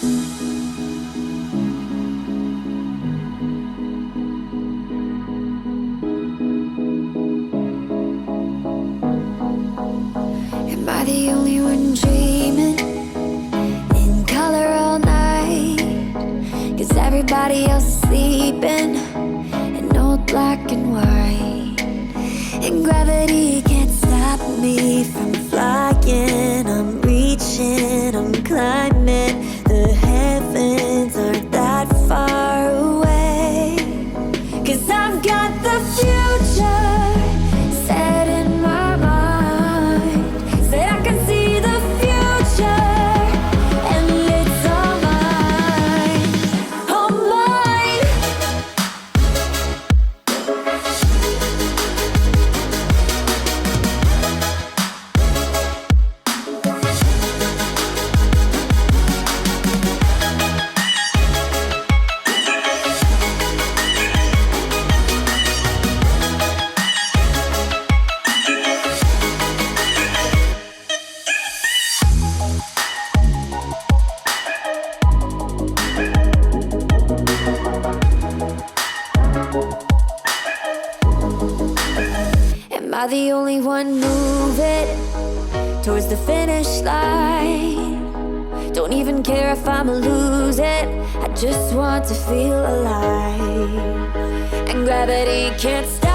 Am I the only one dreaming in color all night? 'Cause everybody else is sleeping in old black and white. And gravity can't stop me from flying. I'm reaching, I'm climbing. The heavens aren't that far away. 'Cause I've got the future set in my mind. Said I can see the future, and it's all mine, all mine. Am I the only one moving towards the finish line? Don't even care if I'ma lose it, I just want to feel alive. And gravity can't stop